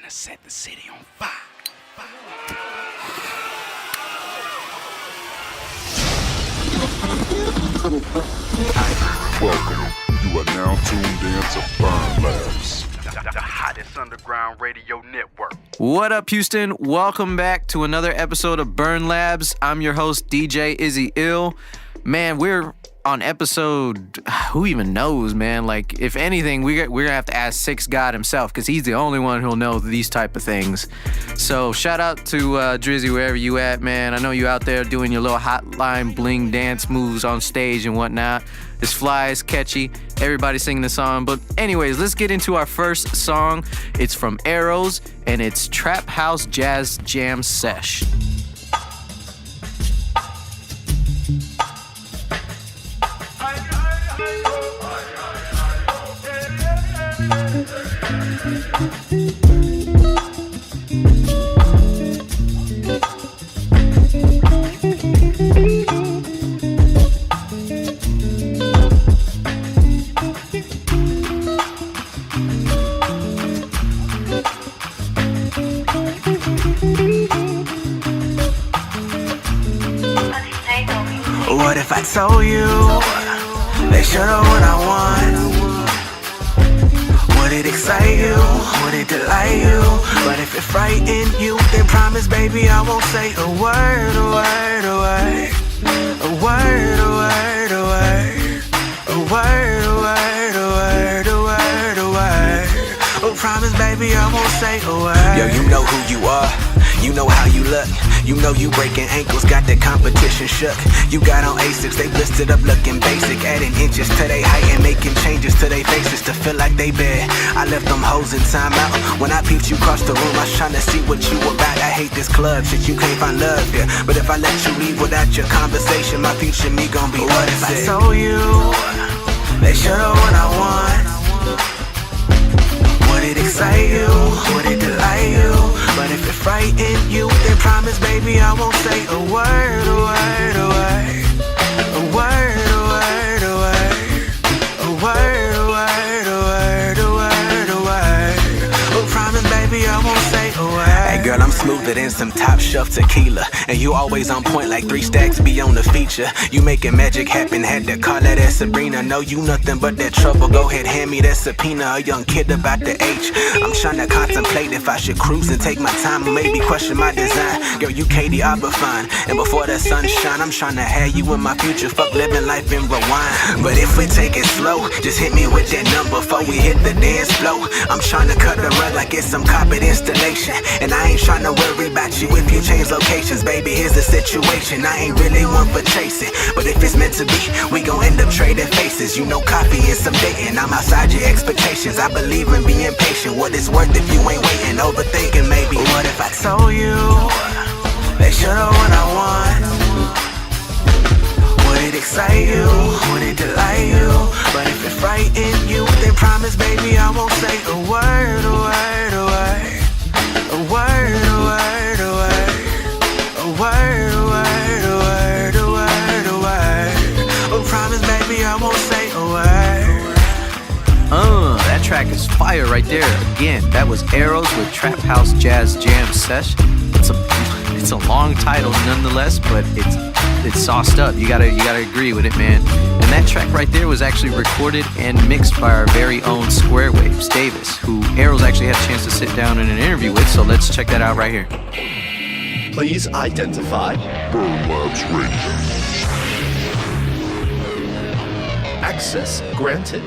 to set the city on fire. Welcome. You are now tuned in to B.U.R.N Labs, The hottest underground radio network. What up, Houston? Welcome back to another episode of B.U.R.N Labs. I'm your host, DJ Izzy Ill. Man, we're on episode, who even knows, man? Like, if anything, we're gonna have to ask Six God himself, because he's the only one who'll know these type of things. So shout out to Drizzy, wherever you at, man. I know you out there doing your little hotline bling dance moves on stage and whatnot. It's fly, it's catchy, everybody singing the song. But anyways, let's get into our first song. It's from Eros, and it's Traphousejazzjamsesh. What if I told you they should've what I want? Would it excite you? Would it delight you? But if it frighten you, then promise, baby, I won't say a word, a word, a word, a word, a word, a word, a word, a word, a word, a word, a word. Oh, promise, baby, I won't say a word. Yo, you know who you are. You know how you look. You know you breaking ankles, got the competition shook. You got on Asics, they blistered up looking basic, adding inches to they height and making changes to they faces to feel like they bad. I left them hoes in time out. When I peeped you cross the room, I was trying to see what you about. I hate this club shit, you can't find love here. But if I let you leave without your conversation, my future me gon' be what if upset. I told you they should've what I want? Would it excite you? Would it delight you? But if it frighten you, then promise, baby, I won't say a word, a word, a word, a word, a word, a word, a word, a word, a word, a word, a word. Oh, promise, baby, I won't say a word. Hey girl, I'm smoother than some top shelf tequila, and you always on point like 3 stacks be on the feature. You making magic happen, had to call that as Sabrina. Know you nothing but that trouble, go ahead, hand me that subpoena. A young kid about the age, I'm trying to contemplate if I should cruise and take my time, or maybe question my design. Girl, you Katie Iver fine, and before that sunshine, I'm trying to have you in my future. Fuck living life in rewind. But if we take it slow, just hit me with that number before we hit the dance floor. I'm trying to cut the rug like it's some carpet installation, and I ain't trying to worry about you if you change locations. Baby, here's the situation, I ain't really one for chasing, but if it's meant to be, we gon' end up trading faces. You know coffee and some dating, I'm outside your expectations. I believe in being patient, what it's worth if you ain't waiting, overthinking maybe. What if I told you they should've what I want? Would it excite you? Would it delight you? But if it frighten you, then promise, baby, I won't say a word, a word, a word, a word, a word, a word, a word, a word, a word, a word, a word. Oh, promise, baby, I won't say a word. That track is fire right there. Again, that was Eros with Traphousejazzjamsesh. It's a long title nonetheless, but it's sauced up. You gotta agree with it, man. And that track right there was actually recorded and mixed by our very own Squarewaves Davis, who Eros actually had a chance to sit down in an interview with. So let's check that out right here. Please identify. B.U.R.N Labs Radio. Access granted.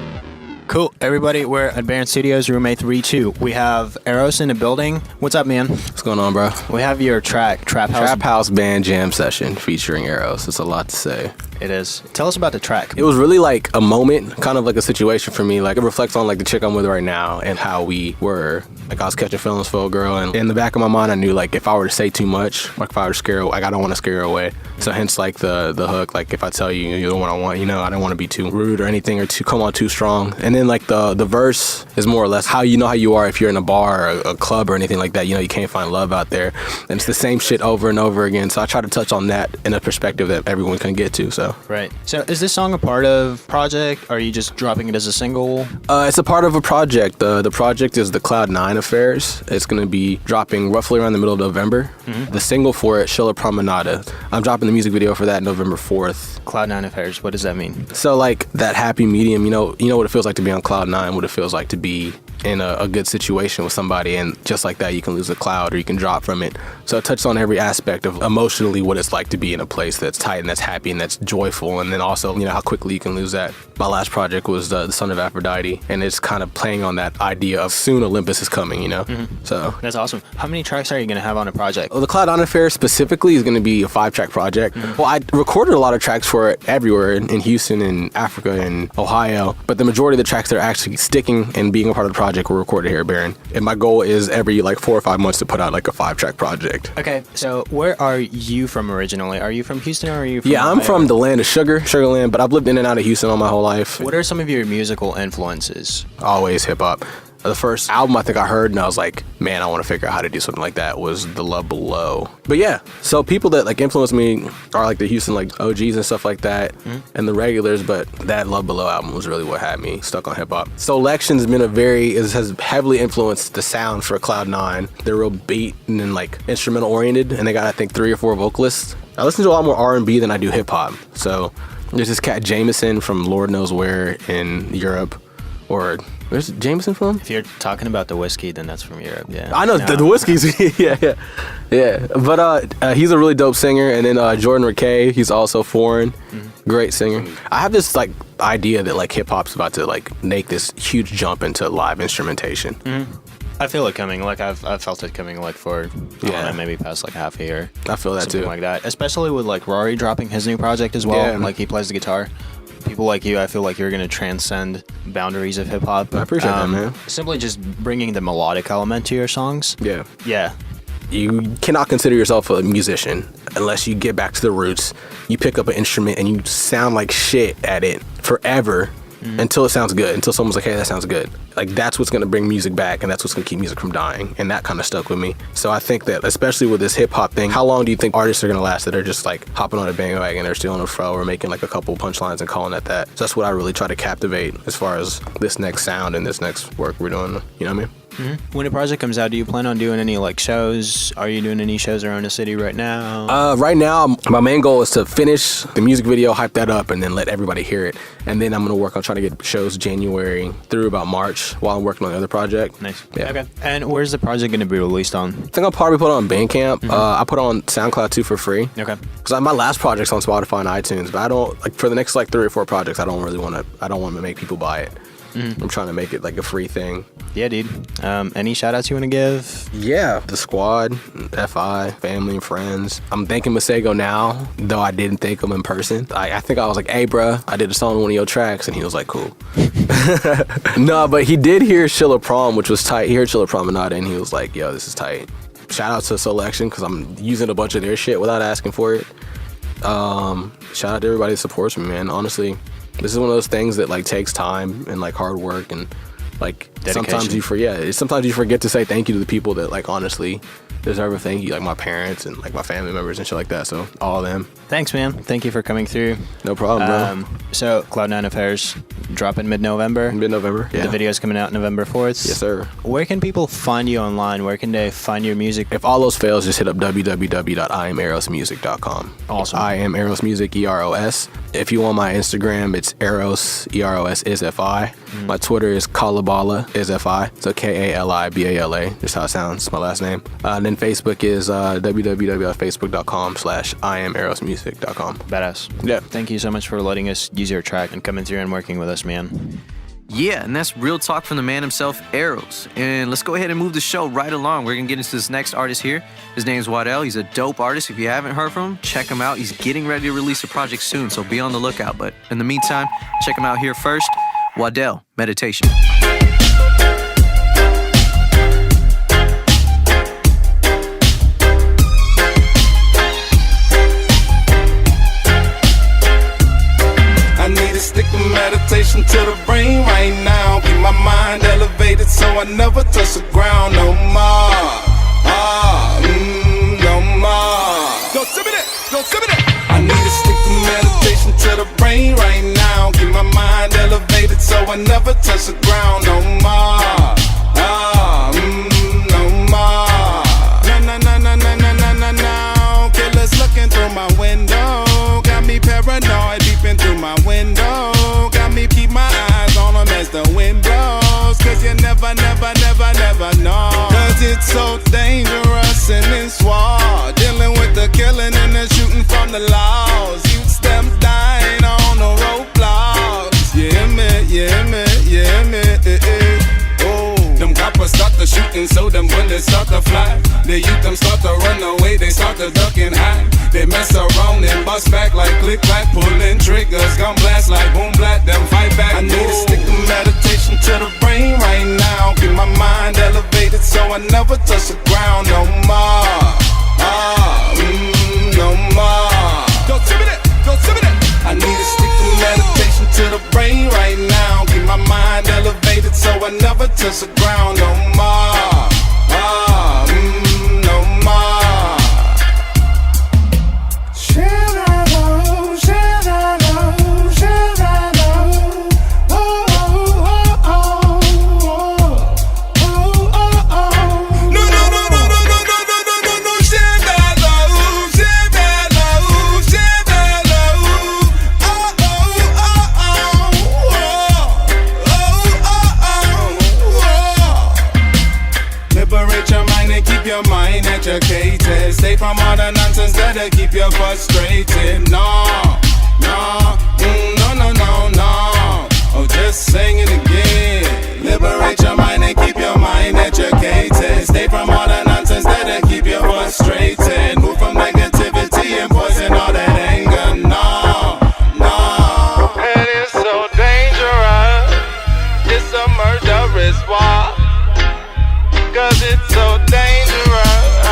Cool. Everybody, we're at Barron Studios, room A32. We have Eros in the building. What's up, man? What's going on, bro? We have your track, Trap House Band Jam Session featuring Eros. It's a lot to say. It is. Tell us about the track. It was really like a moment, kind of like a situation for me. Like, it reflects on like the chick I'm with right now and how we were. Like, I was catching feelings for a girl, and in the back of my mind, I knew like if I were to say too much, like if I were to scare her, like I don't want to scare her away. So hence like the hook, like if I tell you you're the one I want, you know, I don't want to be too rude or anything or to come on too strong. And then like the verse is more or less how you know how you are if you're in a bar or a club or anything like that. You know, you can't find love out there, and it's the same shit over and over again. So I try to touch on that in a perspective that everyone can get to. So know. Right. So is this song a part of project? Or are you just dropping it as a single? It's a part of a project. The project is the Cloud9 Affairs. It's going to be dropping roughly around the middle of November. The single for it, Shilla Promenada. I'm dropping the music video for that November 4th. Cloud9 Affairs, what does that mean? So like that happy medium, you know what it feels like to be on Cloud9, what it feels like to be in a good situation with somebody, and just like that you can lose a cloud or you can drop from it. So it touches on every aspect of emotionally what it's like to be in a place that's tight and that's happy and that's joyful, and then also how quickly you can lose that. My last project was the Son of Aphrodite, and it's kind of playing on that idea of soon Olympus is coming, So that's awesome. How many tracks are you going to have on a project? Well, the Cloud9 Affair specifically is going to be a 5-track project. Well, I recorded a lot of tracks for it everywhere in Houston and Africa and Ohio, but the majority of the tracks that are actually sticking and being a part of the project were recorded here at Barron. And my goal is every 4 or 5 months to put out a 5-track project. Okay, so where are you from originally? Are you from Houston or are you from Yeah, I'm Ohio? from the land of Sugarland, but I've lived in and out of Houston all my whole life. What are some of your musical influences? Always hip hop. The first album I think I heard and I was like, man, I want to figure out how to do something like that was The Love Below. But yeah, so people that influence me are the Houston OGs and stuff like that, and the regulars, but that Love Below album was really what had me stuck on hip hop. So Election's been has heavily influenced the sound for Cloud9. They're real beat and instrumental oriented, and they got I think 3 or 4 vocalists. I listen to a lot more R&B than I do hip hop. So there's this cat Jameson from Lord knows where in Europe, or where's Jameson from? If you're talking about the whiskey, then that's from Europe. Yeah, I know the whiskeys. yeah. But he's a really dope singer. And then Jordan Rakei, he's also foreign, great singer. I have this idea that hip hop's about to make this huge jump into live instrumentation. I feel it coming. I've felt it coming for I don't know, maybe past half a year. I feel that something too. like that, especially with Rory dropping his new project as well. Yeah. He plays the guitar. People like you, I feel like you're going to transcend boundaries of hip hop. I appreciate that, man. Simply just bringing the melodic element to your songs. Yeah. Yeah. You cannot consider yourself a musician unless you get back to the roots. You pick up an instrument and you sound like shit at it forever until it sounds good, until someone's like, hey, that sounds good. That's what's going to bring music back, and that's what's going to keep music from dying, and that kind of stuck with me. So I think that, especially with this hip-hop thing, how long do you think artists are going to last that are just hopping on a bandwagon, they're still on a fro, or making a couple punchlines and calling it that? So that's what I really try to captivate as far as this next sound and this next work we're doing, you know what I mean? When a project comes out, do you plan on doing any shows? Are you doing any shows around the city right now? Right now, my main goal is to finish the music video, hype that up, and then let everybody hear it. And then I'm going to work on trying to get shows January through about March while I'm working on the other project. Nice. Yeah. Okay. And where's the project going to be released on? I think I'll probably put it on Bandcamp. I put it on SoundCloud too for free. Okay. Because my last project's on Spotify and iTunes, but I don't for the next 3 or 4 projects. I don't want to make people buy it. I'm trying to make it a free thing. Yeah, dude. Any shout outs you want to give? Yeah, the squad, FI, family and friends. I'm thanking Masego now, though I didn't thank him in person. I think I was like, hey, bruh, I did a song on one of your tracks, and he was like, cool. No, but he did hear Shilla Prom, which was tight. He heard Shilla Promenade, and he was like, yo, this is tight. Shout out to Selection, because I'm using a bunch of their shit without asking for it. Shout out to everybody that supports me, man. Honestly, this is one of those things that takes time and hard work, and sometimes you forget to say thank you to the people that honestly deserve a thank you, my parents and my family members and shit like that. So all of them. Thanks, man. Thank you for coming through. No problem, bro. So Cloud9 Affairs dropping mid-November. Mid-November. Yeah. The video's coming out November 4th. Yes, sir. Where can people find you online? Where can they find your music? If all those fails, just hit up www.iamerosmusic.com. Awesome. I am Eros Music, EROS. If you want my Instagram, it's Eros, EROS is FI. My Twitter is Kalibala is FI. So Kalibala. Just how it sounds. My last name. And then Facebook is www.facebook.com/iamerosmusic.com. Badass. Yeah. Thank you so much for letting us use your track and coming through and working with us, man. Yeah, and that's real talk from the man himself, Eros. And let's go ahead and move the show right along. We're going to get into this next artist here. His name's Whadel. He's a dope artist. If you haven't heard from him, check him out. He's getting ready to release a project soon, so be on the lookout. But in the meantime, check him out here first. Whadel, Meditation. Stick the meditation to the brain right now. Keep my mind elevated so I never touch the ground no more. No more. Go sip it. I need to stick the meditation to brain right now. Keep my mind elevated so I never touch the ground no more. No more. No. Killers looking through my window. Got me paranoid peeping through my window. Got me keep my eyes on them as the wind blows. Cause you never know. Cause it's so dangerous in this war. Dealing with the killing and the shooting from the laws. You step dying on the roadblocks. You hear me? Oh, them coppers start to shooting, so them bullets start to fly. The youth them start to run away, they start to duck and hide. They mess around and bust back like click clack, pulling triggers, gun blast like boom black. Them fight back. I need to stick the meditation to the brain right now. Keep my mind elevated so I never touch the ground no more. No more. Go to me that. I need to stick the meditation to the brain right now. Keep my mind elevated so I never touch the ground no more. No more. Should I know? Your mind educated. Stay from all the nonsense that'll keep you frustrated. No. Oh, just sing it again. Liberate your mind and keep your mind educated. Stay from all the nonsense that'll keep you frustrated. Move from negativity and poison all that anger. No. And it's so dangerous. It's a murderous war. Cause it's so dangerous,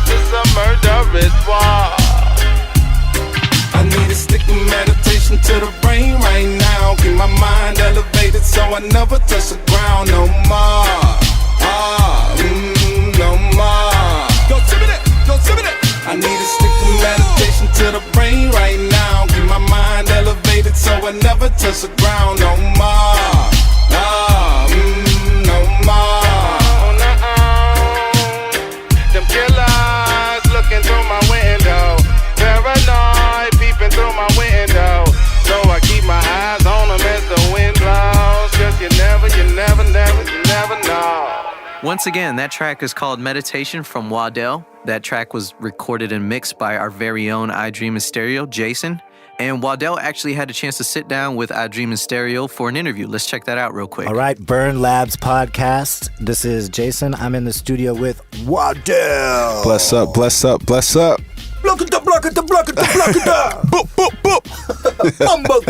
it's a murderous war. I need to stick the meditation to the brain right now. Keep my mind elevated so I never touch the ground no more. No more. Go to me that. I need to stick the meditation to the brain right now. Keep my mind elevated so I never touch the ground no more. No more. Them killers looking through my window. Paranoid peeping through my window. So I keep my eyes on them as the wind blows. Cause you never know. Once again, that track is called Meditation from Whadel. That track was recorded and mixed by our very own I Dream in Stereo, Jason. And Whadel actually had a chance to sit down with I Dream in Stereo for an interview. Let's check that out real quick. All right, B.U.R.N Labs podcast. This is Jason. I'm in the studio with Whadel. Bless up. Block it.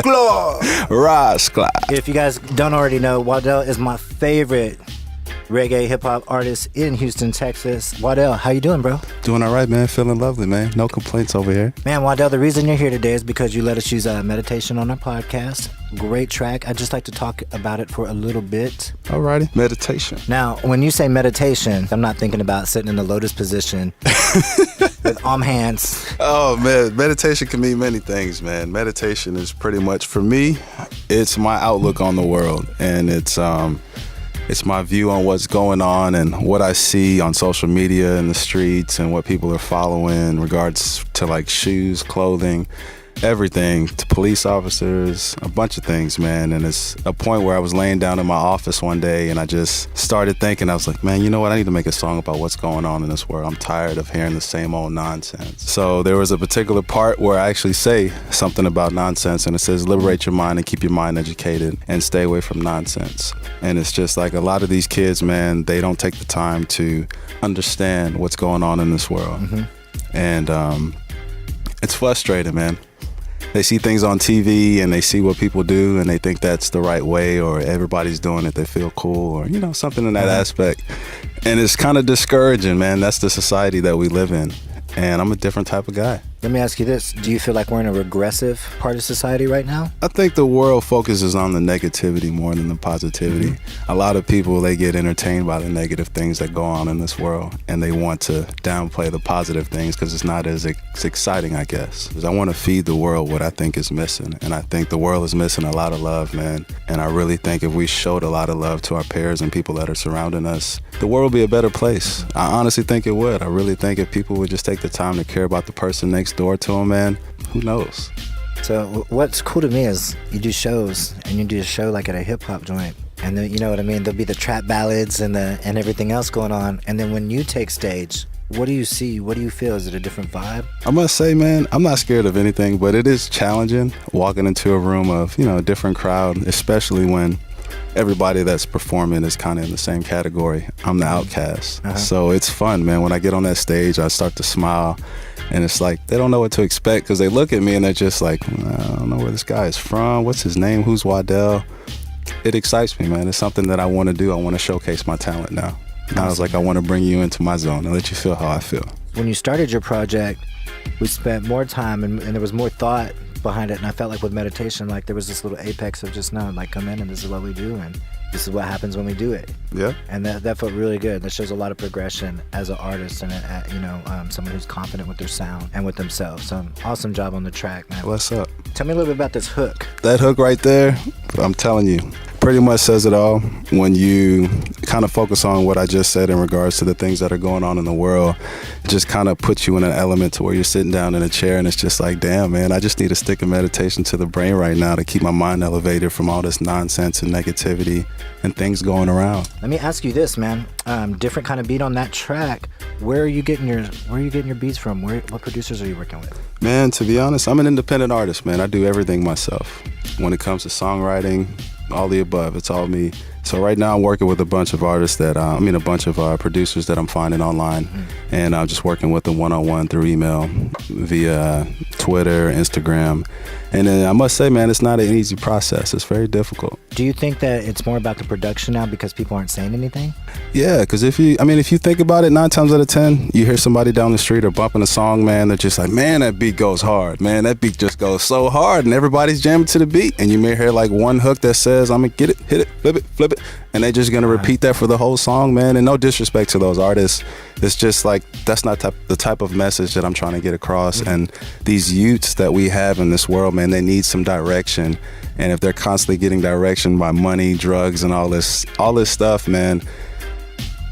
Boop. Rise, clap. If you guys don't already know, Whadel is my favorite reggae hip-hop artist in Houston, Texas. Whadel, how you doing, bro? Doing all right, man. Feeling lovely, man. No complaints over here. Man, Whadel, the reason you're here today is because you let us use meditation on our podcast. Great track. I'd just like to talk about it for a little bit. Alrighty. Meditation. Now, when you say meditation, I'm not thinking about sitting in the lotus position with arm hands. Oh, man. Meditation can mean many things, man. Meditation is pretty much, for me, it's my outlook on the world. And it's my view on what's going on and what I see on social media in the streets and what people are following in regards to like shoes, clothing, everything, to police officers, a bunch of things, man. And it's a point where I was laying down in my office one day and I just started thinking, I was like, man, you know what? I need to make a song about what's going on in this world. I'm tired of hearing the same old nonsense. So there was a particular part where I actually say something about nonsense, and it says, liberate your mind and keep your mind educated and stay away from nonsense. And it's just like a lot of these kids, man, they don't take the time to understand what's going on in this world. Mm-hmm. And it's frustrating, man. They see things on TV and they see what people do and they think that's the right way, or everybody's doing it, they feel cool, or, you know, something in that aspect. And it's kind of discouraging, man. That's the society that we live in. And I'm a different type of guy. Let me ask you this. Do you feel like we're in a regressive part of society right now? I think the world focuses on the negativity more than the positivity. A lot of people, they get entertained by the negative things that go on in this world, and they want to downplay the positive things because it's not as exciting, I guess. 'Cause I want to feed the world what I think is missing, and I think the world is missing a lot of love, man. And I really think if we showed a lot of love to our peers and people that are surrounding us, the world would be a better place. I honestly think it would. I really think if people would just take the time to care about the person next door to them, man, who knows? So what's cool to me is you do shows, and you do a show like at a hip-hop joint. And then, you know what I mean? There'll be the trap ballads and everything else going on. And then when you take stage, what do you see? What do you feel? Is it a different vibe? I must say, man, I'm not scared of anything, but it is challenging walking into a room of, a different crowd, especially when everybody that's performing is kind of in the same category. I'm the outcast. So it's fun, man. When I get on that stage, I start to smile. And it's like, they don't know what to expect because they look at me and they're just like, I don't know where this guy is from. What's his name? Who's Whadel? It excites me, man. It's something that I want to do. I want to showcase my talent now. Now it's like I want to bring you into my zone and let you feel how I feel. When you started your project, we spent more time and there was more thought behind it. And I felt like with meditation, like there was this little apex of just knowing, like, come in and this is what we do. And this is what happens when we do it. Yeah. And that felt really good. That shows a lot of progression as an artist and, someone who's confident with their sound and with themselves. So awesome job on the track, man. What's up? Tell me a little bit about this hook. That hook right there, I'm telling you, pretty much says it all. When you kind of focus on what I just said in regards to the things that are going on in the world, it just kind of puts you in an element to where you're sitting down in a chair and it's just like, damn, man, I just need a stick of meditation to the brain right now to keep my mind elevated from all this nonsense and negativity and things going around. Let me ask you this, man. Different kind of beat on that track. Where are you getting your beats from? What producers are you working with? Man, to be honest, I'm an independent artist, man. I do everything myself. When it comes to songwriting, all the above, it's all me. So right now I'm working with a bunch of artists a bunch of producers that I'm finding online, and I'm just working with them one-on-one through email, via Twitter, Instagram. And then I must say, man, it's not an easy process. It's very difficult. Do you think that it's more about the production now because people aren't saying anything? Yeah, because if you think about it, 9 times out of 10, you hear somebody down the street or bumping a song, man, they're just like, man, that beat goes hard. Man, that beat just goes so hard, and everybody's jamming to the beat. And you may hear like one hook that says, I'm going to get it, hit it, flip it. And they're just going to repeat that for the whole song, man. And no disrespect to those artists. It's just like, that's not the type of message that I'm trying to get across. And these youths that we have in this world, man, they need some direction. And if they're constantly getting direction by money, drugs, and all this stuff, man,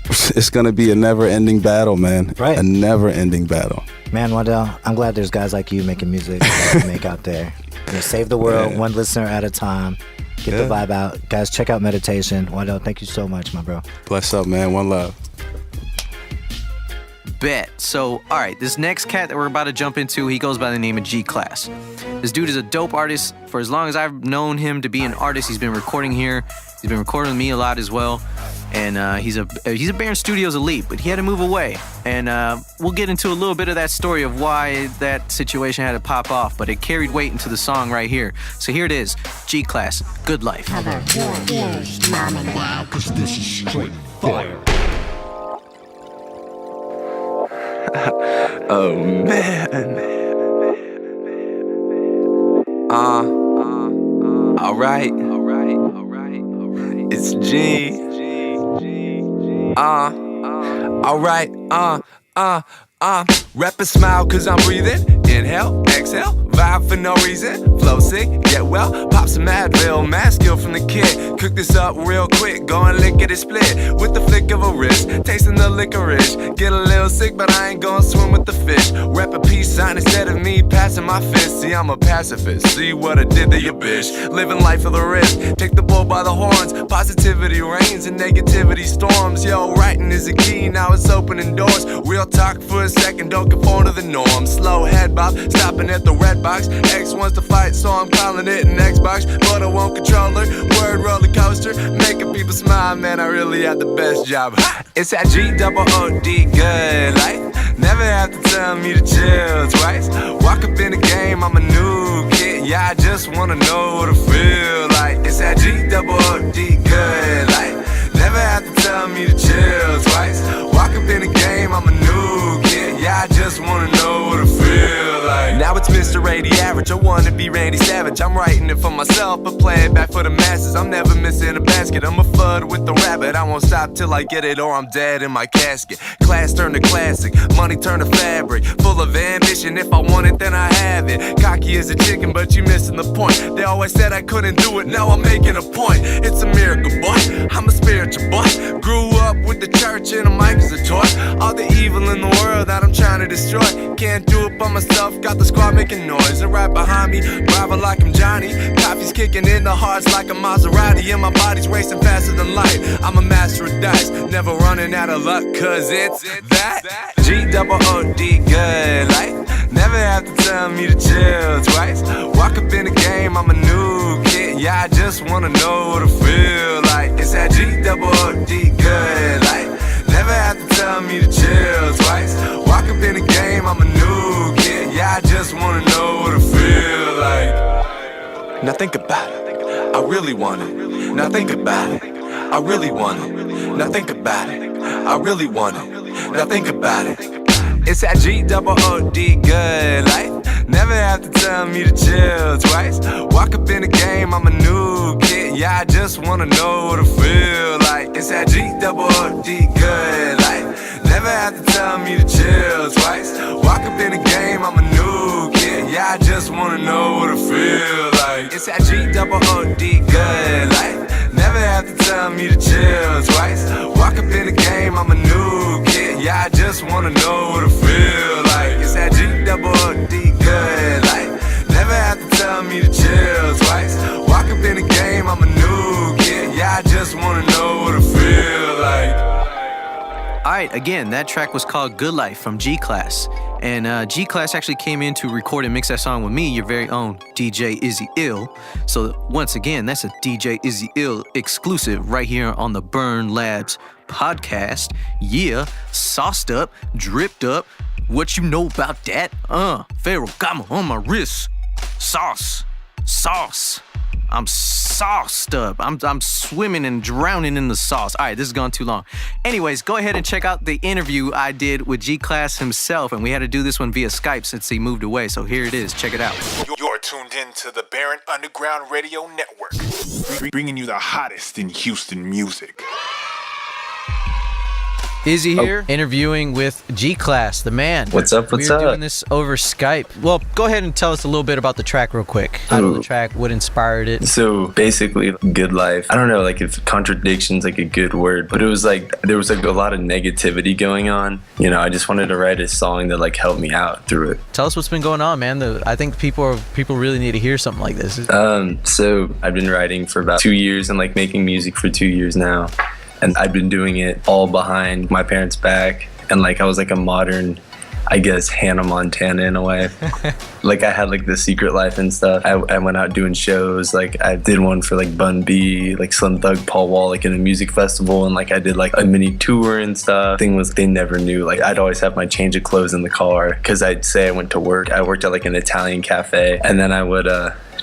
it's going to be a never-ending battle, man. Right. A never-ending battle. Man, Whadel, I'm glad there's guys like you making music that you make out there. Save the world, one listener at a time. Get the vibe out. Guys, check out Meditation. Whadel, thank you so much, my bro. Bless up, man. One love. Bet. So, all right, this next cat that we're about to jump into, he goes by the name of G-Class. This dude is a dope artist. For as long as I've known him to be an artist, he's been recording here. He's been recording with me a lot as well. And he's a Barron Studios elite, but he had to move away. And we'll get into a little bit of that story of why that situation had to pop off, but it carried weight into the song right here. So here it is, G-Class, Good Life. Cover your ears, mom and dad. Cause this is straight fire. Oh man. Alright. It's G. Alright. Rep and smile cause I'm breathing. Inhale, exhale, vibe for no reason. Flow sick, get well, pop some Advil. Mad skill from the kid. Cook this up real quick, go and lick it split. With the flick of a wrist, tasting the licorice. Get a little sick, but I ain't gonna swim with the fish. Rep a peace sign instead of me passing my fist. See, I'm a pacifist, see what I did to your bitch. Living life for the risk, take the bull by the horns. Positivity reigns and negativity storms. Yo, writing is a key, now it's opening doors. Real talk for a second, don't conform to the norm. Slow head bob, stopping at the red box. X wants to fight, so I'm calling it an Xbox. But I won't control her, word roller coaster. Making people smile, man, I really had the best job. It's that G-double-O-D, good life. Never have to tell me to chill twice. Walk up in the game, I'm a new kid. Yeah, I just wanna know what it feel like. It's that G-double-O-D, good life. Never have to tell me to chill twice. Walk up in the game, I'm a new kid. Yeah, I just wanna know what it feel like. average. I wanna be Randy Savage. I'm writing it for myself, but play it back for the masses. I'm never missing a basket. I'm a fud with the rabbit. I won't stop till I get it or I'm dead in my casket. Class turned to classic, money turned to fabric. Full of ambition, if I want it then I have it. Cocky as a chicken, but you missing the point. They always said I couldn't do it, now I'm making a point. It's a miracle, boy, I'm a spiritual boy. Grew up with the church and a mic as a toy. All the evil in the world that I'm trying to destroy. Can't do it by myself, got the squad making noise. And right behind me, driving like I'm Johnny. Coffee's kicking in the hearts like a Maserati. And my body's racing faster than light. I'm a master of dice, never running out of luck, cause it's that G-double-O-D good life. Never have to tell me to chill twice. Walk up in the game, I'm a new kid. Yeah, I just wanna know what it feel like. It's that G-double-O-D good life. Never have to tell me to chill twice. Walk up in the game, I'm a new kid. Yeah, I just wanna know what it feel like. Now think about it, I really want it. Now think about it, I really want it. Now think about it, I really want it. Now think about it. It's that G-double-O-D good life. Never have to tell me to chill twice. Walk up in the game, I'm a new kid. Yeah, I just wanna know what it feel like. It's that G-double-O-D good life. Never have to tell me to chill twice. Walk up in the game, I'm a new kid. Yeah, I just wanna know what it feel like. It's that G-double-O-D good life. Never have to tell me to chill twice. Walk up in the game, I'm a new kid. Yeah, I just wanna know what it feel like. It's that G-double-O-D good life. Never have to tell me to chill twice. Walk up in the game, I'm a new kid. Yeah, I just wanna know what it feel like. Alright, again, that track was called Good Life from G-Class. And G-Class actually came in to record and mix that song with me, your very own DJ Izzy Ill. So once again, that's a DJ Izzy Ill exclusive right here on the B.U.R.N Labs podcast. Yeah, sauced up, dripped up. What you know about that? Pharaoh got me on my wrist. Sauce. I'm sauced up. I'm swimming and drowning in the sauce. All right, this has gone too long. Anyways, go ahead and check out the interview I did with G-Class himself, and we had to do this one via Skype since he moved away, so here it is. Check it out. You're tuned in to the B.U.R.N Underground Radio Network, bringing you the hottest in Houston music. Izzy here, interviewing with G-Class, the man. What's up? We're doing this over Skype. Well, go ahead and tell us a little bit about the track real quick. Title of the track, what inspired it? So basically, Good Life. I don't know, like if contradiction's like a good word, but it was like, there was like a lot of negativity going on. You know, I just wanted to write a song that like helped me out through it. Tell us what's been going on, man. I think people really need to hear something like this. So I've been writing for about 2 years and like making music for 2 years now. And I've been doing it all behind my parents' back. And like I was like a modern, I guess, Hannah Montana in a way. Like I had like the secret life and stuff. I went out doing shows. Like I did one for like Bun B, like Slim Thug, Paul Wall, like in a music festival. And like I did like a mini tour and stuff. Thing was, they never knew. Like I'd always have my change of clothes in the car because I'd say I went to work. I worked at like an Italian cafe, and then I would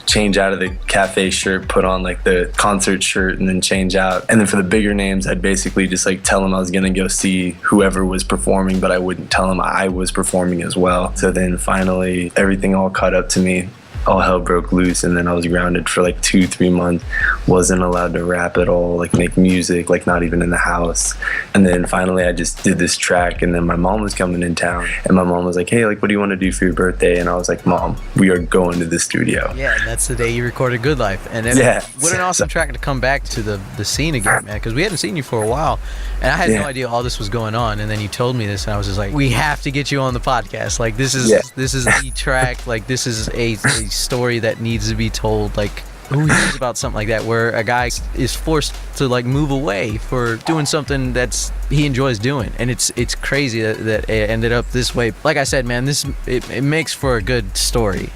change out of the cafe shirt, put on like the concert shirt, and then change out. And then for the bigger names, I'd basically just like tell them I was gonna go see whoever was performing, but I wouldn't tell them I was performing as well. So then finally everything all caught up to me. All hell broke loose, and then I was grounded for like 2-3 months. Wasn't allowed to rap at all, like make music, like not even in the house. And then finally I just did this track, and then my mom was coming in town, and my mom was like, hey, like what do you want to do for your birthday? And I was like, Mom, we are going to the studio. Yeah, and that's the day you recorded Good Life. And then what an awesome track to come back to the scene again, man, because we hadn't seen you for a while, and I had no idea all this was going on. And then you told me this, and I was just like, we have to get you on the podcast. Like this is the track. Like this is a story that needs to be told. Like who hears about something like that, where a guy is forced to like move away for doing something that's he enjoys doing, and it's crazy that it ended up this way. Like I said, man, it makes for a good story.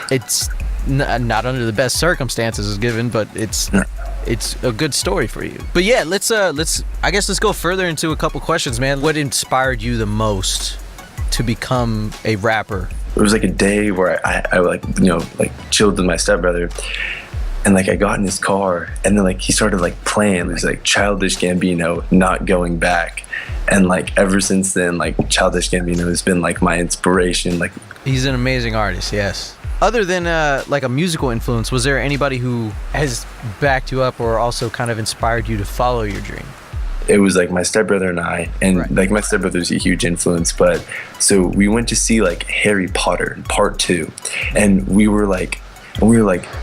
It's not under the best circumstances is given, but it's a good story for you. But yeah, let's go further into a couple questions, man. What inspired you the most to become a rapper? It was like a day where I like, you know, like chilled with my stepbrother, and like I got in his car, and then like he started like playing. It was like Childish Gambino, Not Going Back. And like ever since then, like Childish Gambino has been like my inspiration, like He's an amazing artist, yes. Other than like a musical influence, was there anybody who has backed you up or also kind of inspired you to follow your dream? It was like my stepbrother and I, and like my stepbrother's a huge influence, but so we went to see like Harry Potter Part 2, and we were like,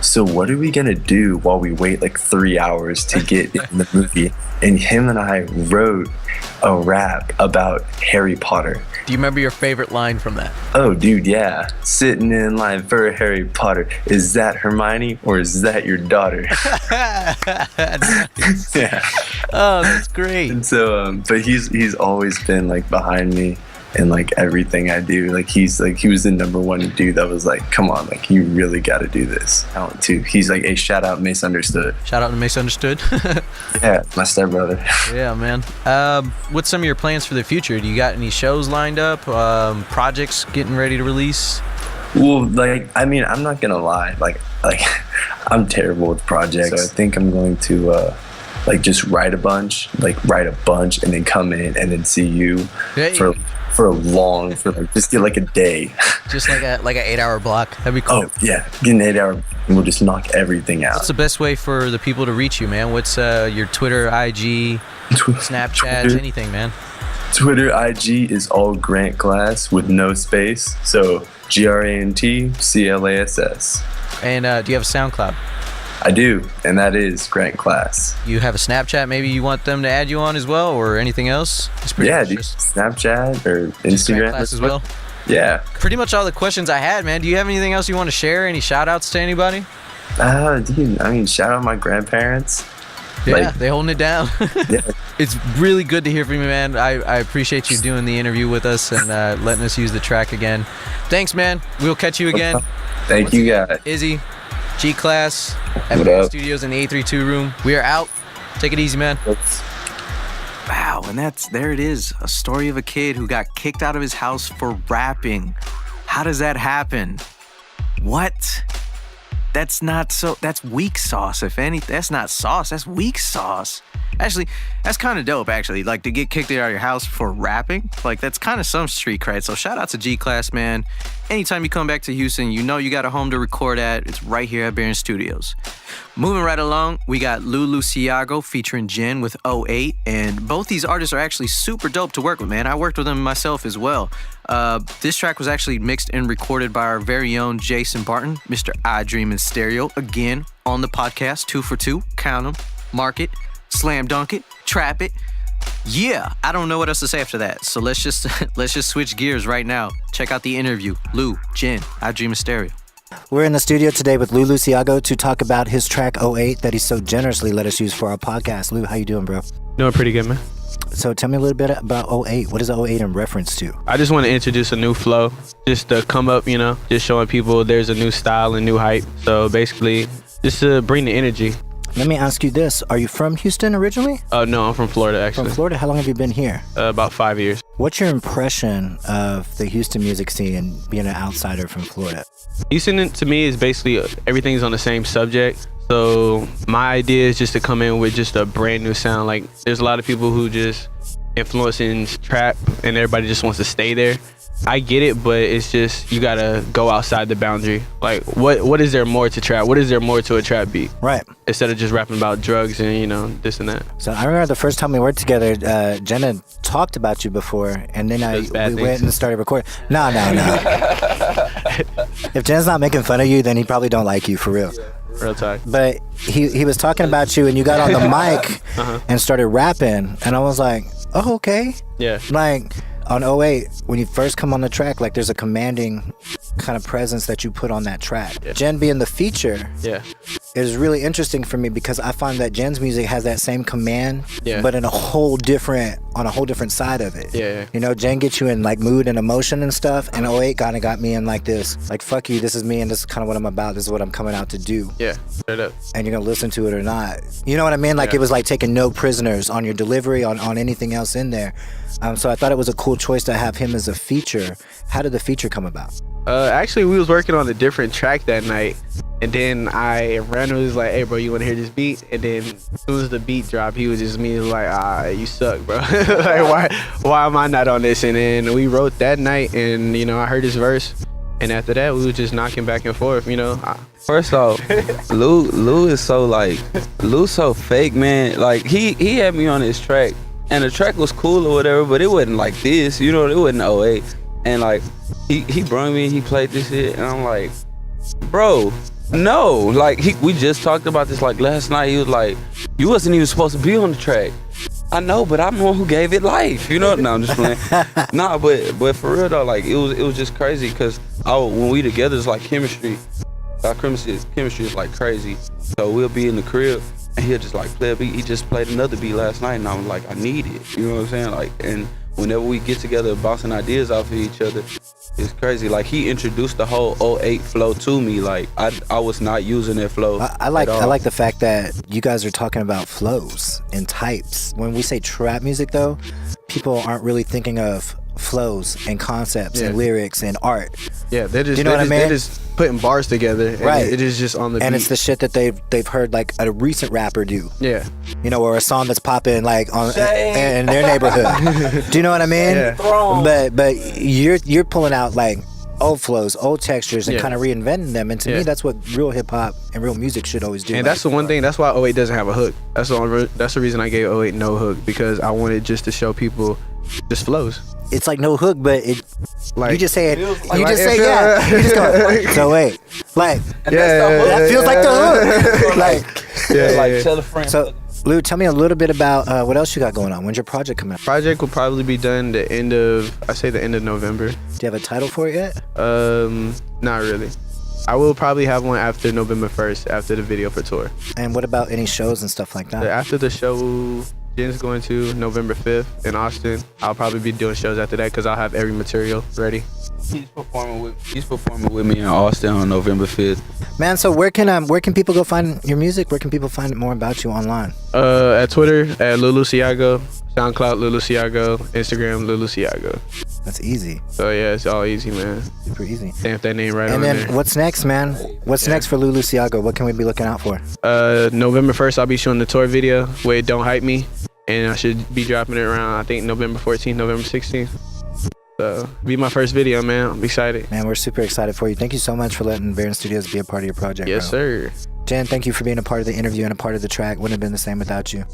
so what are we gonna do while we wait like 3 hours to get in the movie? And him and I wrote a rap about Harry Potter. Do you remember your favorite line from that? Oh, dude, yeah. Sitting in line for Harry Potter. Is that Hermione or is that your daughter? Yeah. Oh, that's great. And so, but he's always been like behind me in like everything I do. Like he was the #1 dude that was like, come on, like you really got to do this. Talent too. He's like, hey, shout out Misunderstood. Shout out to Misunderstood. Yeah, my stepbrother. Yeah, man. What's some of your plans for the future? Do you got any shows lined up? Projects getting ready to release? Well, like, I mean, I'm not gonna lie. Like I'm terrible with projects. So I think I'm going to like just write a bunch, and then come in and then see you for just get like a day. Just like an 8-hour block. That'd be cool. Oh yeah, get an 8-hour, and we'll just knock everything out. What's the best way for the people to reach you, man? What's your Twitter, IG, Snapchat, anything, man? Twitter, IG is all Grant Class with no space. So GRANTCLASS. And do you have a SoundCloud? I do, and that is Grant Class. You have a Snapchat maybe you want them to add you on as well, or anything else? Yeah, dude, Snapchat or Instagram Grant Class as well? Yeah. Pretty much all the questions I had, man. Do you have anything else you want to share? Any shout-outs to anybody? Dude, I mean, shout out my grandparents. Yeah, they holding it down. Yeah. It's really good to hear from you, man. I appreciate you doing the interview with us and letting us use the track again. Thanks, man. We'll catch you again. Thank you, guys. Izzy, G-Class, at Studios in the 832 room. We are out. Take it easy, man. Wow, and there it is. A story of a kid who got kicked out of his house for rapping. How does that happen? What? That's weak sauce, if any. That's not sauce, that's weak sauce. Actually, that's kind of dope, actually. Like, to get kicked out of your house for rapping, like, that's kind of some street cred. So shout out to G-Class, man. Anytime you come back to Houston, you know you got a home to record at. It's right here at Barron Studios. Moving right along, we got Lu Luciago featuring Jen with 08. And both these artists are actually super dope to work with, man. I worked with them myself as well. This track was actually mixed and recorded by our very own Jason Barton, Mr. I Dream in Stereo, again on the podcast, 2 for 2. Count them, mark it, slam dunk it, trap it. Yeah, I don't know what else to say after that. So let's just switch gears right now. Check out the interview. Lu, Jen, I Dream in Stereo. We're in the studio today with Lu Luciago to talk about his track 08 that he so generously let us use for our podcast. Lu, how you doing, bro? Doing pretty good, man. So tell me a little bit about 08. What is 08 in reference to? I just want to introduce a new flow, just to come up, just showing people there's a new style and new hype. So basically, just to bring the energy. Let me ask you this. Are you from Houston originally? No, I'm from Florida, actually. From Florida? How long have you been here? About 5 years. What's your impression of the Houston music scene and being an outsider from Florida? Houston, to me, is basically everything's on the same subject. So my idea is just to come in with just a brand new sound. Like, there's a lot of people who just influencing trap and everybody just wants to stay there. I get it, but it's just, you gotta go outside the boundary. Like, what is there more to trap? What is there more to a trap beat? Right. Instead of just rapping about drugs and, this and that. So I remember the first time we worked together, Jenna talked about you before, and then we went and started recording. No. If Jen's not making fun of you, then he probably don't like you, for real. Real talk. But he was talking about you, and you got on the mic and started rapping, and I was like, oh, okay. Yeah. Like, on 08, when you first come on the track, like, there's a commanding kind of presence that you put on that track. Yeah. Jen being the feature, is really interesting for me because I find that Jen's music has that same command, but on a whole different side of it. Yeah. Jen gets you in like mood and emotion and stuff, and 08 kind of got me in like this, like, fuck you, this is me and this is kind of what I'm about, this is what I'm coming out to do. Yeah, straight up. And you're gonna listen to it or not. You know what I mean? Like, it was like taking no prisoners on your delivery, on anything else in there. So I thought it was a cool choice to have him as a feature. How did the feature come about? Actually, we was working on a different track that night, and then I randomly was like, hey, bro, you want to hear this beat? And then as soon as the beat dropped, he was just like, you suck, bro. Like, why am I not on this? And then we wrote that night, and I heard his verse, And after that, we were just knocking back and forth, you know. First off, Lu is so like, Lu's so fake, man. Like he had me on his track, and the track was cool or whatever, but it wasn't like this, you know. It wasn't 08, and like he brought me, he played this shit, and I'm like, bro, no. Like we just talked about this like last night. He was like, you wasn't even supposed to be on the track. I know, but I'm the one who gave it life, you know. No, I'm just playing. Nah, but for real though, like it was just crazy because when we together, it's like chemistry. Our chemistry is like crazy. So we'll be in the crib and he'll just like play a beat. He just played another beat last night, and I'm like, I need it. You know what I'm saying? Like, and whenever we get together bouncing ideas off of each other, it's crazy. Like he introduced the whole 08 flow to me. Like I was not using that flow. I like the fact that you guys are talking about flows and types. When we say trap music though, people aren't really thinking of flows and concepts and lyrics and art. Yeah, they're just, you know what I mean? They're just putting bars together, and right? It is just on the beat. And it's the shit that they've heard like a recent rapper do. Yeah, you know, or a song that's popping like on in their neighborhood. Do you know what I mean? Yeah. But you're pulling out like old flows, old textures, and kind of reinventing them. And to me, that's what real hip hop and real music should always do. And that's the one thing. That's why 08 doesn't have a hook. That's the reason I gave 08 no hook, because I wanted just to show people just flows. It's like no hook, but it. Like, you just say it. You just say yeah. You just go. So wait, like that feels like the hook. Like tell a friend. So Lu, tell me a little bit about what else you got going on. When's your project coming out? Project will probably be done the end of November. Do you have a title for it yet? Not really. I will probably have one after November 1st, after the video for tour. And what about any shows and stuff like that? After the show Jen's going to November 5th in Austin, I'll probably be doing shows after that because I'll have every material ready. He's performing with me in Austin on November 5th. Man, so where can people go find your music? Where can people find more about you online? At Twitter at Lu Luciago, SoundCloud Lu Luciago, Instagram Lu Luciago. That's easy. So yeah, it's all easy, man. Super easy. Stamp that name right on there. And then what's next, man? What's next for Lu Luciago? What can we be looking out for? November 1st, I'll be showing the tour video, Wait, Don't Hype Me. And I should be dropping it around, I think, November 14th, November 16th. So, be my first video, man. I'm excited. Man, we're super excited for you. Thank you so much for letting Barron Studios be a part of your project, Yes, bro. sir. Jen, thank you for being a part of the interview and a part of the track. Wouldn't have been the same without you.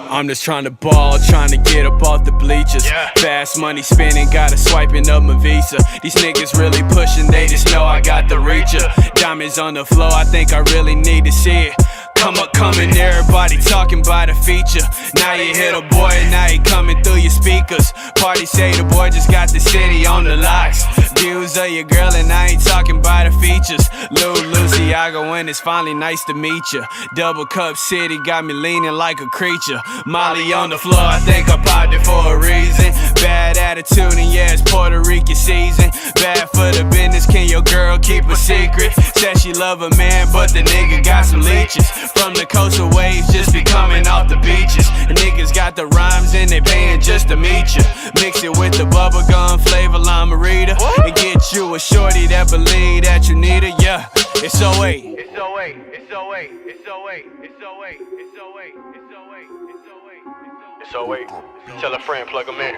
I'm just trying to ball, trying to get up off the bleachers. Fast money spinning, gotta swiping up my visa. These niggas really pushing, they just know I got the reacher. Diamonds on the floor, I think I really need to see it. Come up, coming, everybody talking about a feature. Now you hit a boy, now he coming through your speakers. Party say the boy just got the city on the locks. Views of your girl and I ain't talking about the features. Lu Luciago, when it's finally nice to meet you. Double cup city got me leaning like a creature. Molly on the floor, I think I popped it for a reason. Bad attitude and yeah, it's Puerto Rican season. Bad for the business, can your girl keep a secret? Said she love a man, but the nigga got some leeches. From the coastal waves, just be coming off the beaches. Niggas got the rhymes and they paying just to meet you. Mix it with the bubblegum flavor lime marita, and get you a shorty that believe that you need her. Yeah, it's 08. It's 08. It's 08. It's 08. It's 08. It's 08. It's 08. It's 08. It's 08. Tell a friend, plug him in.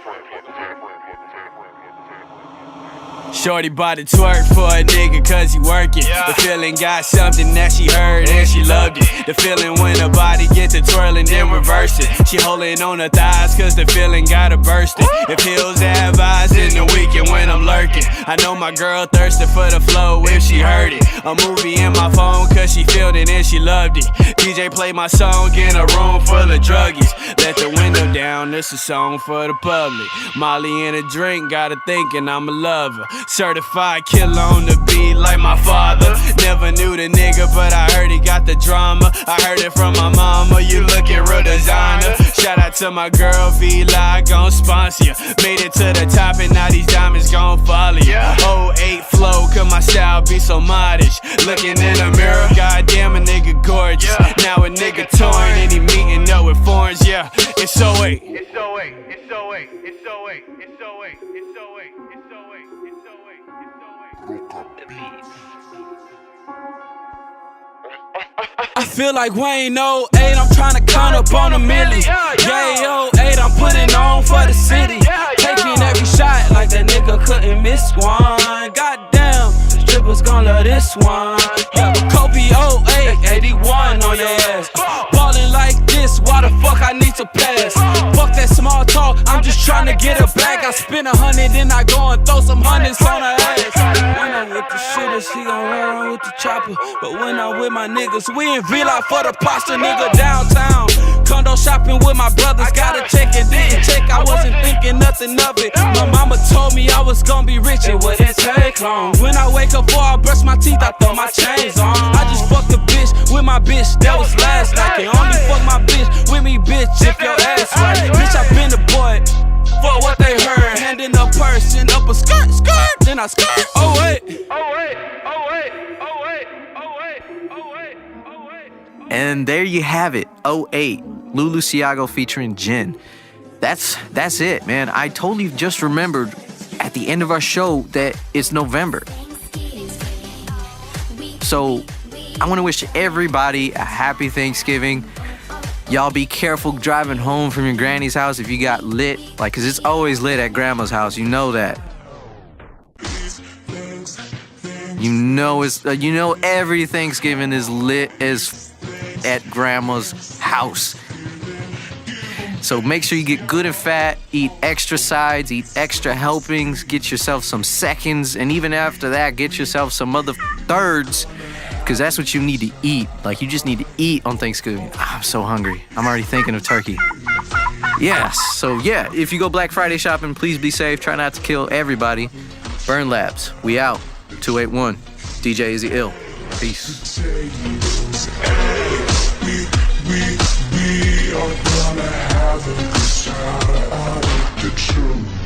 Shorty bought a twerk for a nigga cause he working. The feeling got something that she heard and she loved it. The feeling when her body get to twirling then reverse it. She holding on her thighs cause the feeling got her bursting. If hills have eyes in the weekend when I'm lurking. I know my girl thirsted for the flow if she heard it. A movie in my phone cause she felt it and she loved it. DJ play my song in a room full of druggies. Let the window down, this a song for the public. Molly in a drink, got her thinking I'm a lover. Certified killer on the beat like my father. Never knew the nigga, but I heard he got the drama. I heard it from my mama, you looking real designer. Shout out to my girl, V-Lie, gon' sponsor you. Made it to the top and now these diamonds gon' follow you. 08 flow, cause my style be so modish. Looking in the mirror, goddamn a nigga gorgeous. Now a nigga torn and he meeting up with foreigns, yeah. It's 08. It's 08. It's 08. It's 08. It's 08. It's 08. It's 08. It's 08. It's 08. Feel like Wayne 08, I'm tryna count up on a milli. Yeah, 08, I'm putting on for the city. Taking every shot like that nigga couldn't miss one. Goddamn, strippers gon' love this one. Yeah, Kobe 08, 81 on your ass. Ballin' like this, why the fuck I need to pass? Fuck that small talk, I'm just tryna get a bag. I spend 100 and I go and throw some hundreds on her ass. When I'm with the shooters, he gon' run with the chopper. But when I'm with my niggas, we in Villa for the pasta, nigga, downtown. Condo shopping with my brothers, gotta check it, didn't check, I wasn't thinking nothing of it. My mama told me I was gonna be rich, it wouldn't take long. When I wake up before I brush my teeth, I throw my chains on. I just fucked a bitch with my bitch, that was last night. Can only fuck my bitch with me, bitch, if your ass right. Bitch, I been the boy, for what they heard. Handing a purse and up a skirt, then I skirt. Oh wait. And there you have it, 08, Lu Luciago featuring Jen. That's it, man. I totally just remembered at the end of our show that it's November. So I want to wish everybody a happy Thanksgiving. Y'all be careful driving home from your granny's house if you got lit, like, cause it's always lit at grandma's house. You know that. You know every Thanksgiving is lit as at grandma's house. So make sure you get good and fat, eat extra sides, eat extra helpings, get yourself some seconds, and even after that, get yourself some other thirds, because that's what you need to eat. Like, you just need to eat on Thanksgiving. I'm so hungry. I'm already thinking of turkey. Yes, so yeah, if you go Black Friday shopping, please be safe. Try not to kill everybody. Burn Labs, we out. 281, DJ Izzy Ill. Peace. We are gonna have a good time. The truth.